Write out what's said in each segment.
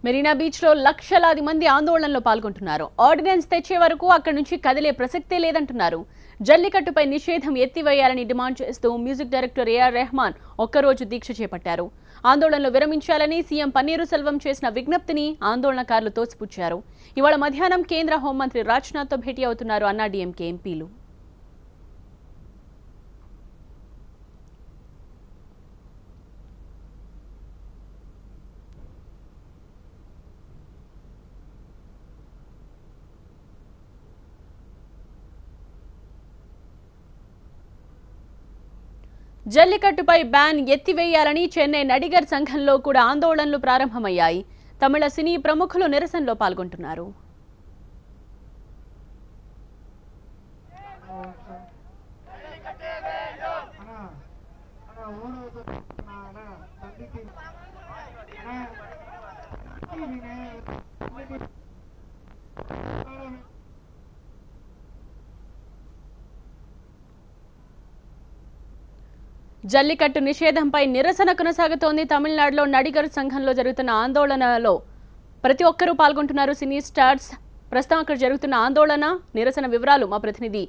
Marina beach లో లక్షలాది మంది ఆందోళనలో పాల్గొంటున్నారు. ఆర్డినెన్స్ తెచ్చే వరకు అక్కడి నుంచి కదిలే ప్రసక్తే లేదంటున్నారు. జల్లికట్టుపై నిషేధం ఎత్తివేయాలని డిమాండ్ చేస్తూ మ్యూజిక్ డైరెక్టర్ ఏఆర్ రెహమాన్ ఒక్కరోజు దీక్ష చేపట్టారు. ఆందోళనలు విరమించాలని సీఎం పన్నీరు సెల్వం చేసిన విజ్ఞప్తిని ఆందోళనకారులు తోసిపుచ్చారు. ఇవాళ మధ్యాహ్నం కేంద్ర హోంమంత్రి రాజ్నాథ్ తో భేటీ అవుతున్నారు అన్నాడీఎంకే ఎంపీలు. జల్లికట్టుపై బ్యాన్ ఎత్తివేయాలని చెన్నై నడిగర్ సంఘంలో కూడా ఆందోళనలు ప్రారంభమయ్యాయి. తమిళ సినీ ప్రముఖులు నిరసనలో పాల్గొంటున్నారు. జల్లికట్టు నిషేధంపై నిరసన కొనసాగుతోంది. తమిళనాడులో నడిగర్ సంఘంలో జరుగుతున్న ఆందోళనలో ప్రతి ఒక్కరూ పాల్గొంటున్నారు. సినీ స్టార్స్. ప్రస్తుతం అక్కడ జరుగుతున్న ఆందోళన నిరసన వివరాలు మా ప్రతినిధి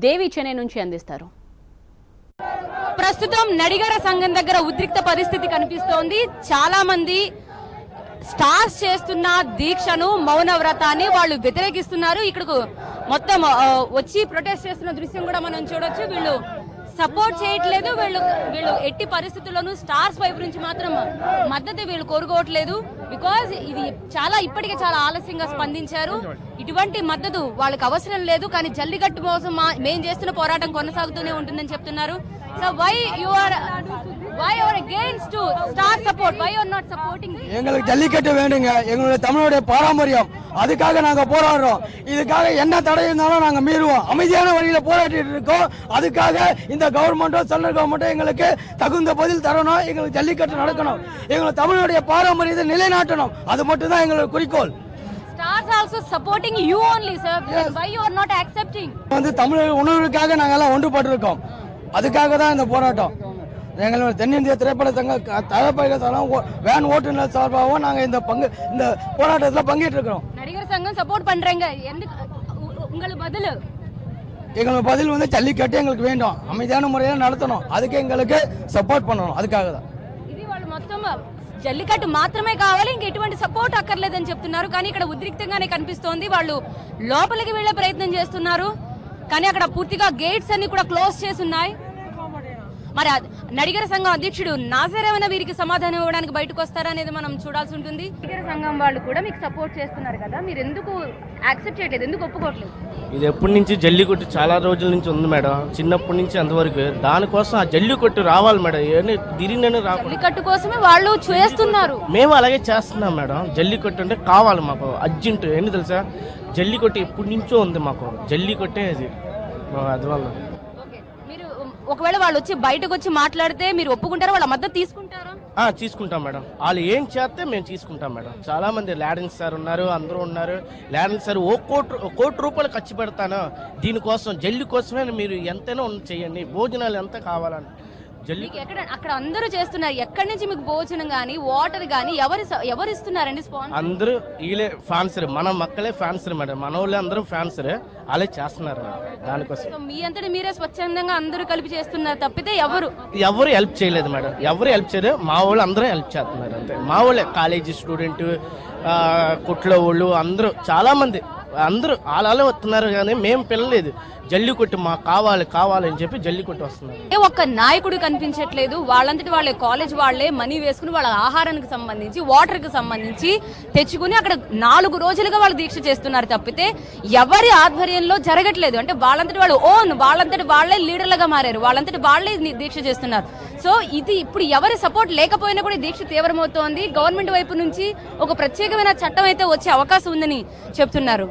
దేవి చెన్నై నుంచి అందిస్తారు. ప్రస్తుతం నడిగర సంఘం దగ్గర ఉద్రిక్త పరిస్థితి కనిపిస్తోంది. చాలా మంది స్టార్స్ చేస్తున్న దీక్షను, మౌన వ్రతాన్ని వాళ్ళు వ్యతిరేకిస్తున్నారు. ఇక్కడకు మొత్తం వచ్చి ప్రొటెస్ట్ చేస్తున్న దృశ్యం కూడా మనం చూడొచ్చు. వీళ్ళు సపోర్ట్ చేయట్లేదు. వీళ్ళు ఎట్టి పరిస్థితుల్లోనూ స్టార్స్ వైపు నుంచి మాత్రం మద్దతు వీళ్ళు కోరుకోవట్లేదు. బికాజ్ ఇది ఇప్పటికే చాలా ఆలస్యంగా స్పందించారు. ఇటువంటి మద్దతు వాళ్ళకి అవసరం లేదు. కానీ జల్లికట్టు కోసం మేము చేస్తున్న పోరాటం కొనసాగుతూనే ఉంటుందని చెప్తున్నారు. So why you are against to star support? Why you are not supporting? எங்களுக்கு ஜல்லிக்கட்டு வேண்டுங்க. எங்களுடைய தமிழுடைய பாரம்பரியம். அதுக்காக நாங்க போராடுறோம். இதுக்காக என்ன தடை இருந்தாலும் நாங்க மீறுவோம். அமைதியான வழியில போராடிட்டு இருக்கோம். அதுக்காக இந்த கவர்மெண்டோ சென்ட்ரல் கவர்மெண்டோ எங்களுக்கு தகுந்த பதில் தரணும். எங்களுக்கு ஜல்லிக்கட்டு நடக்கணும். எங்க தமிழுடைய பாரம்பரியத்தை நிலைநாட்டணும். அது மட்டும் தான் எங்களுடைய குறிக்கோள். Stars also supporting you only, sir. Yes. Why you are not accepting? வந்து தமிழ் உணர்வுக்காக நாங்க எல்லாம் ஒன்றுபட்டு இருக்கோம். அதுக்காக தான் இந்த போராட்டம். எங்களோட தென்னிந்திய திரைப்பட சங்க தலைப்பைகளும் வேன் ஓட்டுநர் சார்பாகவும் நாங்கள் இந்த போராட்டத்தில் பங்கேற்று இருக்கிறோம். நடிகர் சங்கம் சப்போர்ட் பண்றீங்க. உங்களுக்கு பதில் வந்து ஜல்லிக்கட்டு எங்களுக்கு வேண்டும். அமைதியான முறையில் நடத்தணும். அதுக்கு எங்களுக்கு சப்போர்ட் பண்ணணும். அதுக்காக தான் ఇది వాళ్ళు మొత్తం జల్లికట్టు మాత్రమే కావాలి, ఇంక ఎటువంటి సపోర్ట్ అక్కర్లేదని చెప్తున్నారు. కానీ ఇక్కడ ఉద్రిక్తంగానే కనిపిస్తోంది. వాళ్ళు లోపలికి వెళ్లే ప్రయత్నం చేస్తున్నారు. కానీ అక్కడ పూర్తిగా గేట్స్ అన్ని కూడా క్లోజ్ చేసి ఉన్నాయి. మరి నడిగర సంఘం అధ్యక్షుడు నాజర్ ఏమైనా వీరికి సమాధానం ఇవ్వడానికి బయటకు వస్తారా అనేది మనం చూడాల్సి ఉంటుంది. నడిగర సంఘం వాళ్ళు కూడా మీకు సపోర్ట్ చేస్తున్నారు కదా, మీరు ఎందుకు యాక్సెప్ట్ చేయట్లేదు, ఎందుకు ఒప్పుకోవట్లేదు? ఇది ఎప్పటి నుంచి జల్లికట్టు చాలా రోజుల నుంచి ఉంది మేడం, చిన్నప్పటి నుంచి అంతవరకు. దానికోసం ఆ జల్లికట్టు రావాలి మేడం. జల్లికట్టు కోసమే వాళ్ళు చేస్తున్నారు. మేము అలాగే చేస్తున్నాం మేడం. జల్లికట్టు అంటే కావాలి మాకు అర్జెంట్. ఏంటి తెలుసా, జల్లికట్టు ఎప్పటి నుంచో ఉంది మాకు. జల్లికట్టే అది వల్ల. ఒకవేళ వాళ్ళు వచ్చి బయటకు వచ్చి మాట్లాడితే మీరు ఒప్పుకుంటారా? వాళ్ళ మద్దతు తీసుకుంటారా? తీసుకుంటాం మేడం. వాళ్ళు ఏం చేస్తే మేము తీసుకుంటాం మేడం. చాలా మంది లాడెన్స్ సార్ ఉన్నారు, అందరూ ఉన్నారు. లాడెన్స్ సార్ కోటి రూపాయలు ఖర్చు పెడతాను దీనికోసం, జల్లి కోసమే మీరు ఎంతైనా చేయండి, భోజనాలు ఎంత కావాలని. అక్కడ అందరూ చేస్తున్నారు. ఎక్కడి నుంచి మీకు భోజనం గానీ వాటర్ గానీ ఎవరు ఇస్తున్నారండి? అందరూ వీళ్ళే ఫ్యాన్సర్, మన మక్కలే ఫ్యాన్సర్ మేడం. మన వాళ్ళే అందరూ ఫ్యాన్సర్, అలా చేస్తున్నారు దానికోసం. మీ అంతటి మీరే స్వచ్ఛందంగా అందరూ కలిపి చేస్తున్నారు తప్పితే ఎవరు హెల్ప్ చేయలేదు మేడం. ఎవరు హెల్ప్ చేయలేదు. మా వాళ్ళు అందరూ హెల్ప్ చేస్తున్నారు అంతే. మా వాళ్ళే కాలేజీ స్టూడెంట్, కుట్లో వాళ్ళు అందరూ చాలా మంది అందరూ అలానే వస్తున్నారు. కానీ మేము పిల్లలేదు. జల్లికట్టు మాకు కావాలని చెప్పి జల్లికట్టు వస్తున్నారు. ఒక్క నాయకుడు కనిపించట్లేదు. వాళ్ళంతటి వాళ్ళే కాలేజ్ వాళ్ళే మనీ వేసుకుని వాళ్ళ ఆహారానికి సంబంధించి, వాటర్ కి సంబంధించి తెచ్చుకుని అక్కడ 4 రోజులుగా వాళ్ళు దీక్ష చేస్తున్నారు తప్పితే ఎవరి ఆధ్వర్యంలో జరగట్లేదు. అంటే వాళ్ళంతటి వాళ్ళు వాళ్ళంతటి వాళ్లే లీడర్లుగా మారారు. వాళ్ళంతటి వాళ్లే దీక్ష చేస్తున్నారు. సో ఇది ఇప్పుడు ఎవరి సపోర్ట్ లేకపోయినా కూడా దీక్ష తీవ్రమవుతోంది. గవర్నమెంట్ వైపు నుంచి ఒక ప్రత్యేకమైన చట్టం అయితే వచ్చే అవకాశం ఉందని చెప్తున్నారు.